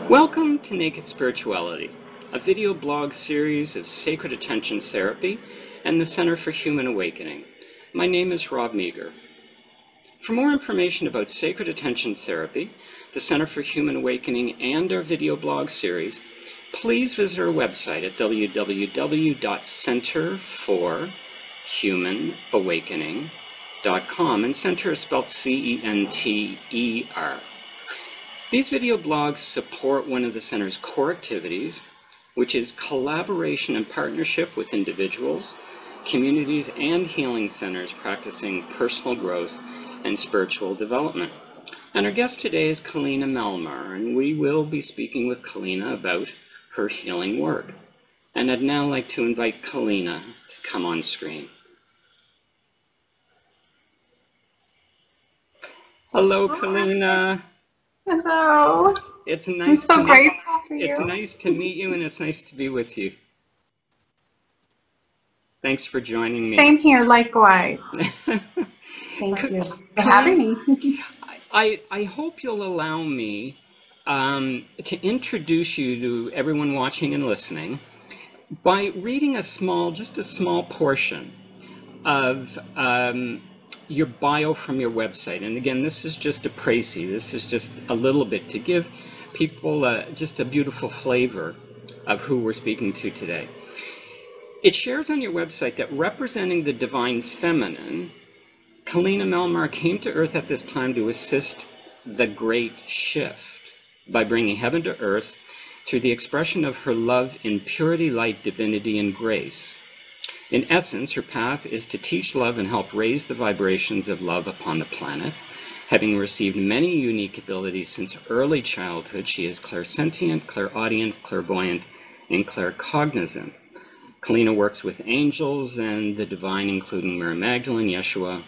Welcome to Naked Spirituality, a video blog series of sacred attention therapy and the Center for Human Awakening. My name is Rob Meagher. For more information about sacred attention therapy, the Center for Human Awakening, and our video blog series, please visit our website at www.centerforhumanawakening.com, and center is spelled C-E-N-T-E-R. These video blogs support one of the Center's core activities, which is collaboration and partnership with individuals, communities, and healing centers practicing personal growth and spiritual development. And our guest today is Keleena Malnar, and we will be speaking with Keleena about her healing work. And I'd now like to invite Keleena to come on screen. Hello, Keleena. Hello. It's nice. I'm so grateful for you. It's nice to meet you, and it's nice to be with you. Thanks for joining me. Same here, likewise. Thank you for having me. I hope you'll allow me to introduce you to everyone watching and listening by reading just a small portion of your bio from your website. And again, this is just a précis. This is just a little bit to give people just a beautiful flavor of who we're speaking to today. It shares on your website that representing the divine feminine, Keleena Malnar came to Earth at this time to assist the great shift by bringing heaven to earth through the expression of her love in purity, light, divinity, and grace. In essence, her path is to teach love and help raise the vibrations of love upon the planet. Having received many unique abilities since early childhood, she is clairsentient, clairaudient, clairvoyant, and claircognizant. Keleena works with angels and the divine, including Mary Magdalene, Yeshua,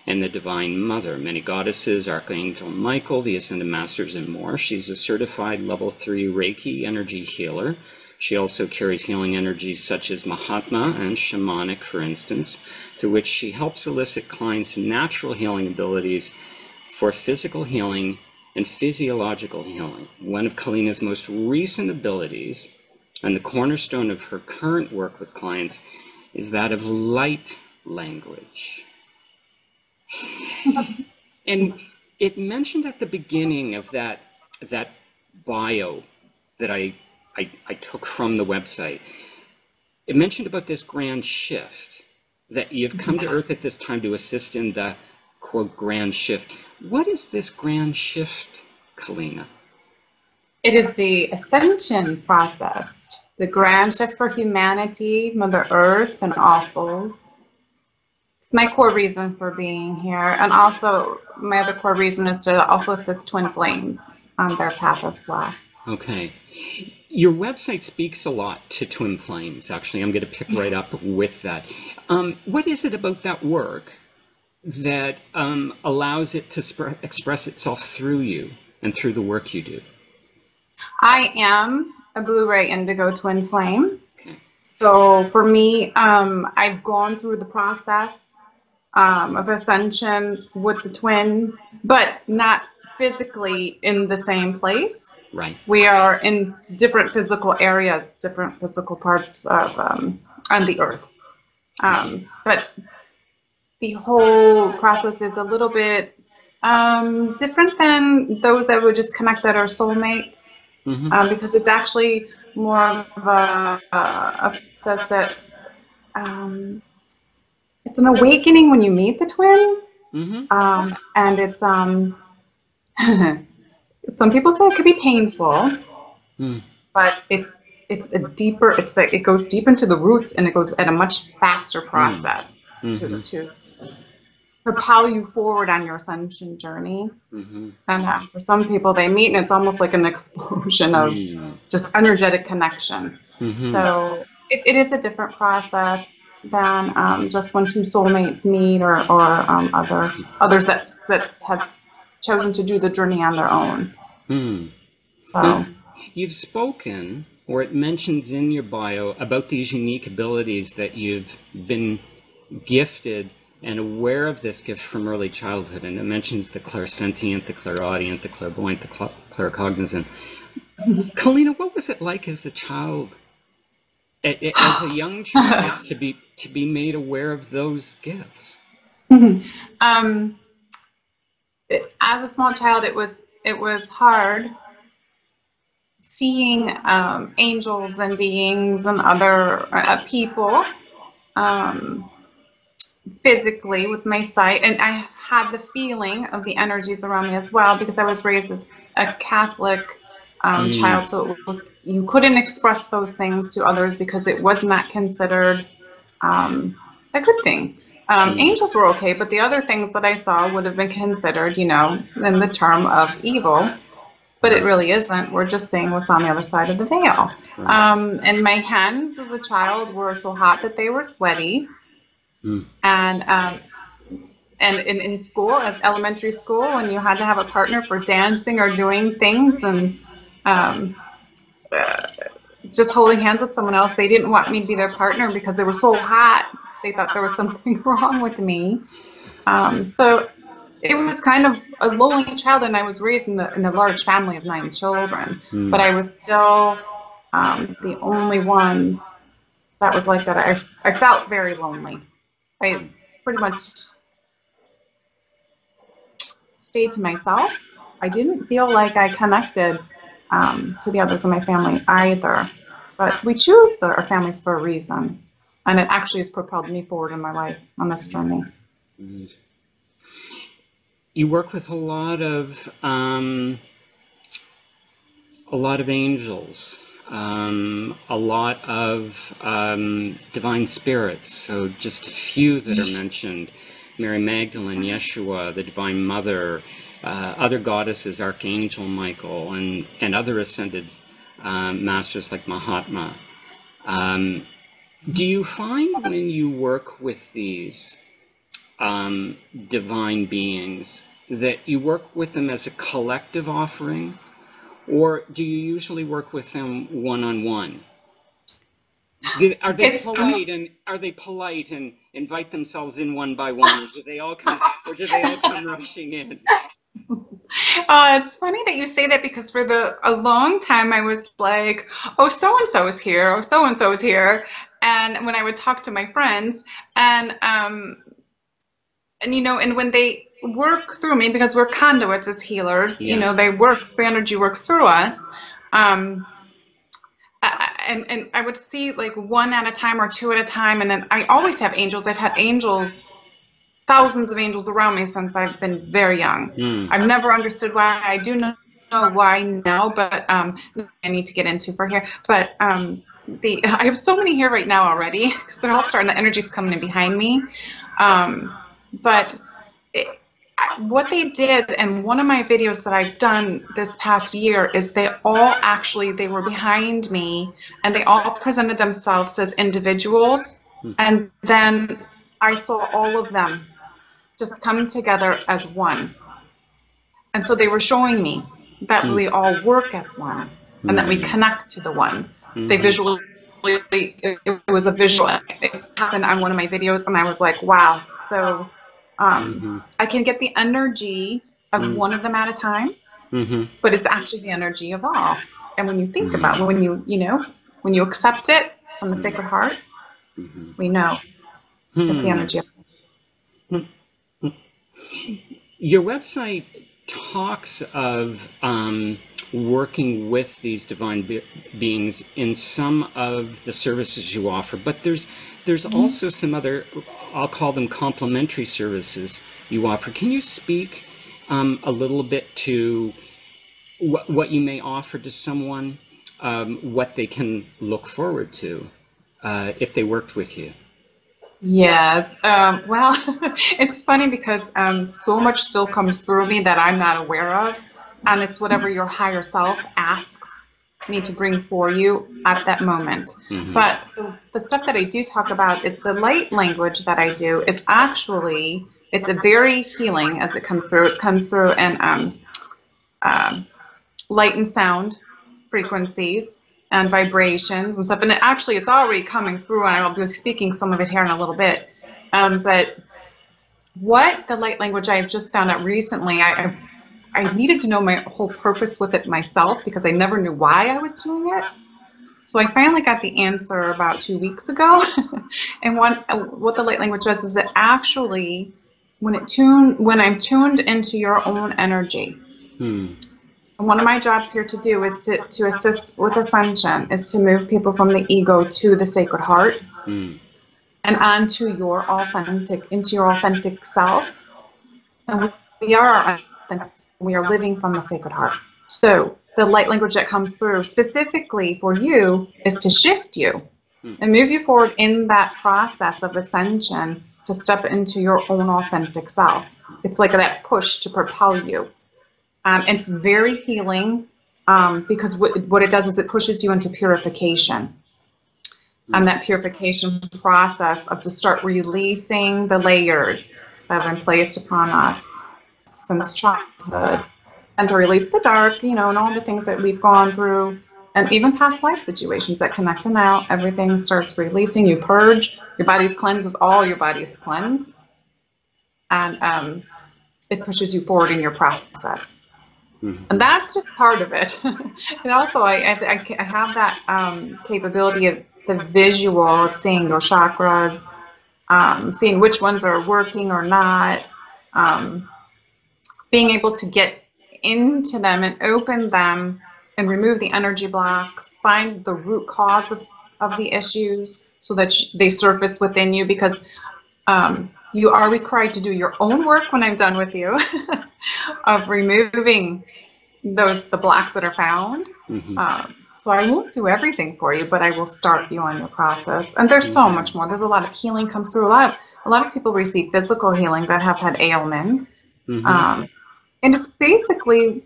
and the Divine Mother, many goddesses, Archangel Michael, the Ascended Masters, and more. She's a certified level 3 Reiki energy healer. She also carries healing energies such as Mahatma and shamanic, for instance, through which she helps elicit clients' natural healing abilities for physical healing and physiological healing. One of Keleena's most recent abilities, and the cornerstone of her current work with clients, is that of light language. And it mentioned at the beginning of that bio that I took from the website, it mentioned about this grand shift, that you've come to Earth at this time to assist in the, quote, grand shift. What is this grand shift, Keleena? It is the ascension process, the grand shift for humanity, Mother Earth, and all souls. It's my core reason for being here, and also my other core reason is to also assist twin flames on their path as well. Okay. Your website speaks a lot to twin flames. Actually, I'm going to pick right up with that. What is it about that work that allows it to express itself through you and through the work you do? I am a blue-ray indigo twin flame. Okay. So for me, I've gone through the process of ascension with the twin, but not physically in the same place. Right. We are in different physical areas, different physical parts of on the earth. But the whole process is a little bit different than those that would just connect that are soulmates, because it's actually more of a process that it's an awakening when you meet the twin, and it's some people say it could be painful, but it's a deeper. It's like it goes deep into the roots, and it goes at a much faster process to propel you forward on your ascension journey. And for some people, they meet, and it's almost like an explosion of just energetic connection. So it is a different process than just when two soulmates meet, or others that have chosen to do the journey on their own. So now, you've spoken, or it mentions in your bio, about these unique abilities that you've been gifted and aware of this gift from early childhood. And it mentions the clairsentient, the clairaudient, the clairvoyant, the claircognizant. Keleena, what was it like as a child, as a young child, to be made aware of those gifts? As a small child, it was hard seeing angels and beings and other people physically with my sight, and I had the feeling of the energies around me as well, because I was raised as a Catholic child, so you couldn't express those things to others because it was not considered a good thing. Angels were okay, but the other things that I saw would have been considered, in the term of evil. But it really isn't. We're just saying what's on the other side of the veil. And my hands as a child were so hot that they were sweaty. And in school, as elementary school, when you had to have a partner for dancing or doing things, and just holding hands with someone else, they didn't want me to be their partner because they were so hot. They thought there was something wrong with me. So it was kind of a lonely child, and I was raised in a large family of 9 children. But I was still the only one that was like that. I felt very lonely. I pretty much stayed to myself. I didn't feel like I connected to the others in my family either. But we choose our families for a reason, and it actually has propelled me forward in my life on this journey. You work with a lot of angels, a lot of divine spirits. So just a few that are mentioned: Mary Magdalene, Yeshua, the Divine Mother, other goddesses, Archangel Michael, and other ascended masters like Mahatma. Do you find when you work with these divine beings that you work with them as a collective offering, or do you usually work with them one-on-one? Are they polite and invite themselves in one by one, or do they all come rushing in? It's funny that you say that, because for a long time I was like, oh, so-and-so is here, oh, so-and-so is here. And when I would talk to my friends, and when they work through me, because we're conduits as healers, the energy works through us. And I would see like 1 at a time or 2 at a time. And then I always have angels. I've had angels, thousands of angels around me since I've been very young. I've never understood why. I do know why now, but I need to get into for here. But I have so many here right now already, because they're all starting, the energy's coming in behind me. But what they did, and one of my videos that I've done this past year, is they were behind me, and they all presented themselves as individuals, and then I saw all of them just come together as one. And so they were showing me that we all work as one, and that we connect to the one. They visually, it was a visual. It happened on one of my videos, and I was like, wow. So I can get the energy of one of them at a time, but it's actually the energy of all. And when you think about it, when you accept it from the Sacred Heart, we know it's the energy of all. Your website talks of working with these divine beings in some of the services you offer, but there's also some other, I'll call them complementary services you offer. Can you speak a little bit to what you may offer to someone, what they can look forward to if they worked with you? Yes. Well, it's funny because so much still comes through me that I'm not aware of, and it's whatever your higher self asks me to bring for you at that moment. But the stuff that I do talk about is the light language that I do. It's a very healing as it comes through. It comes through in light and sound frequencies and vibrations and stuff. And it's already coming through, and I'll be speaking some of it here in a little bit. But what the light language I've just found out recently, I needed to know my whole purpose with it myself because I never knew why I was doing it. So I finally got the answer about 2 weeks ago. And what the light language does is it actually, when I'm tuned into your own energy, and one of my jobs here to do is to assist with ascension, is to move people from the ego to the sacred heart and onto your authentic self. And we are authentic. We are living from the sacred heart. So the light language that comes through specifically for you is to shift you and move you forward in that process of ascension to step into your own authentic self. It's like that push to propel you. It's very healing because what it does is it pushes you into purification. And that purification process of to start releasing the layers that have been placed upon us since childhood, and to release the dark, and all the things that we've gone through, and even past life situations that connect them out. Everything starts releasing. You purge. Your body's cleanses. All your body's cleansed, and it pushes you forward in your process. And that's just part of it. And also, I have that capability of the visual of seeing your chakras, seeing which ones are working or not, being able to get into them and open them and remove the energy blocks, find the root cause of the issues so that they surface within you, because you are required to do your own work when I'm done with you of removing the blocks that are found. So I won't do everything for you, but I will start you on your process. And there's so much more. There's a lot of healing comes through. A lot of people receive physical healing that have had ailments. And it's basically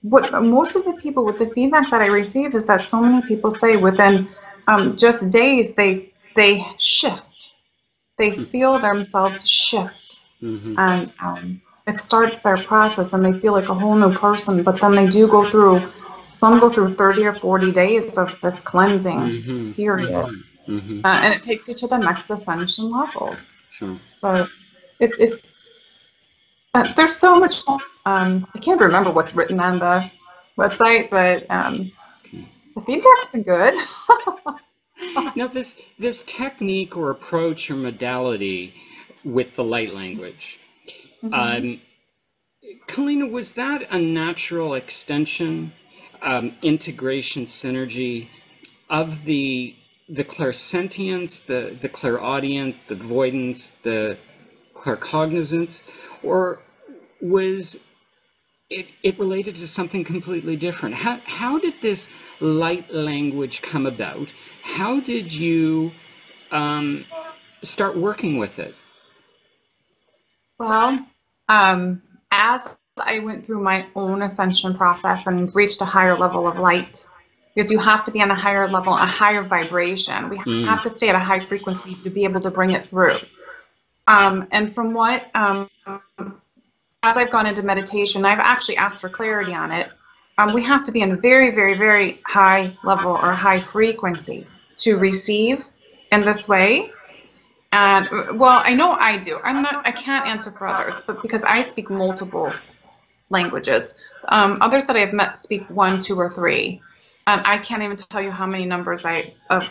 what most of the people, with the feedback that I receive, is that so many people say within just days they shift. They feel themselves shift. And it starts their process and they feel like a whole new person. But then they do go through, some go through 30 or 40 days of this cleansing period. And it takes you to the next ascension levels. But it's there's so much more. I can't remember what's written on the website, but the feedback's been good. Now, this technique or approach or modality with the light language, Keleena, was that a natural extension, integration, synergy of the clairsentience, the clairaudient, the voidance, the claircognizance, or was it related to something completely different? How did this light language come about? How did you start working with it? Well, as I went through my own ascension process and reached a higher level of light, because you have to be on a higher level, a higher vibration. We have to stay at a high frequency to be able to bring it through. And from what, as I've gone into meditation, I've actually asked for clarity on it. We have to be in a very, very, very high level or high frequency to receive in this way. And well, I know I do. I can't answer for others, but because I speak multiple languages. Others that I have met speak 1, 2, or 3. I can't even tell you how many numbers of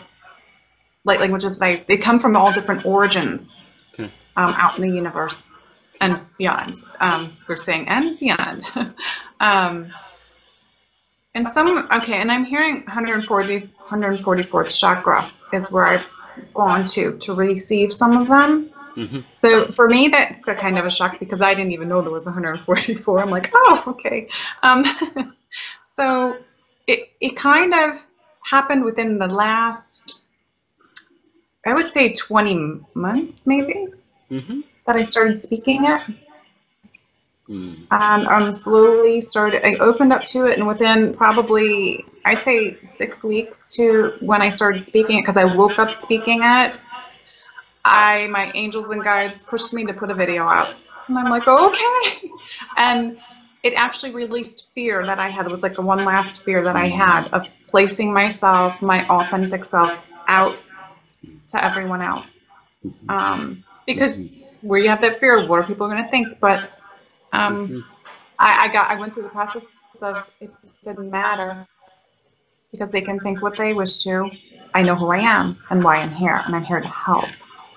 light languages they come from all different origins out in the universe and beyond. They're saying and beyond. And some, and I'm hearing 144th chakra is where I've gone to receive some of them. So for me, that's kind of a shock because I didn't even know there was 144. I'm like, oh, okay. So it kind of happened within the last, I would say 20 months maybe, that I started speaking it. And slowly I opened up to it, and within probably, I'd say 6 weeks to when I started speaking it, because I woke up speaking it, my angels and guides pushed me to put a video out. And I'm like, oh, okay. And it actually released fear that I had. It was like the one last fear that I had of placing myself, my authentic self, out to everyone else. Because where you have that fear of what are people going to think. But I went through the process of it didn't matter because they can think what they wish to. I know who I am and why I'm here, and I'm here to help.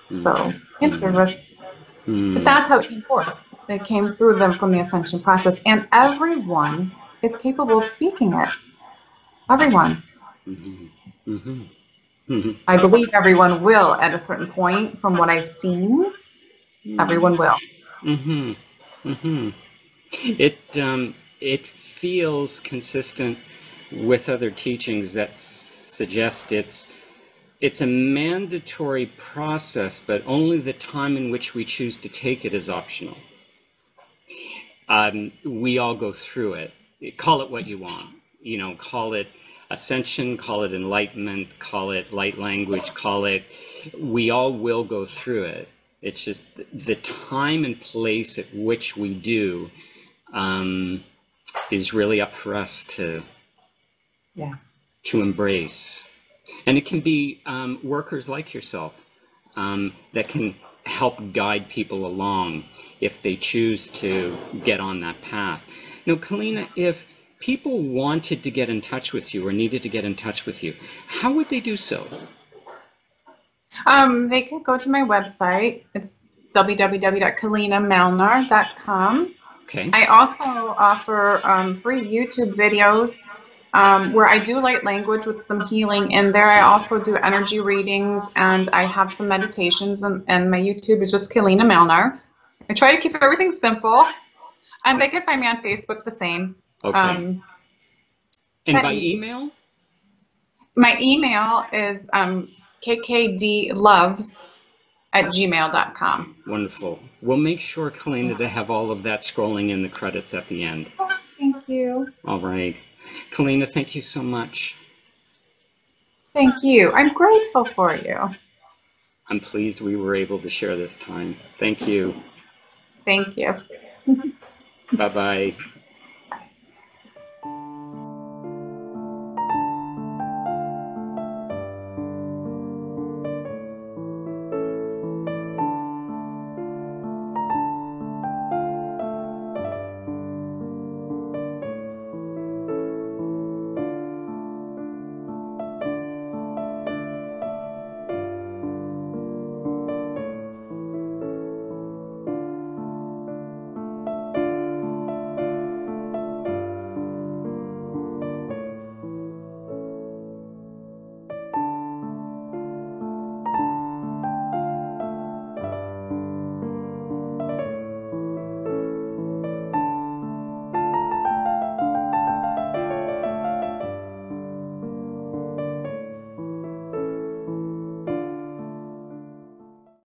So in service. But that's how it came forth. It came through them from the ascension process, and everyone is capable of speaking it. Everyone. I believe everyone will at a certain point. From what I've seen, everyone will. It feels consistent with other teachings that suggest it's a mandatory process, but only the time in which we choose to take it is optional. We all go through it. Call it what you want. You know, call it ascension, call it enlightenment, call it light language, call it. We all will go through it. It's just the time and place at which we do is really up for us to embrace. And it can be workers like yourself that can help guide people along if they choose to get on that path. Now, Keleena, if people wanted to get in touch with you or needed to get in touch with you, how would they do so? They could go to my website. It's www.keleenamalnar.com. Okay. I also offer free YouTube videos where I do light language with some healing in there. I also do energy readings, and I have some meditations, and my YouTube is just Keleena Malnar. I try to keep everything simple, and they can find me on Facebook the same. Okay. And by email? My email is kkdloves@gmail.com. Wonderful. We'll make sure, Keleena, to have all of that scrolling in the credits at the end. Oh, thank you. All right. Keleena, thank you so much. Thank you. I'm grateful for you. I'm pleased we were able to share this time. Thank you. Thank you. Bye-bye.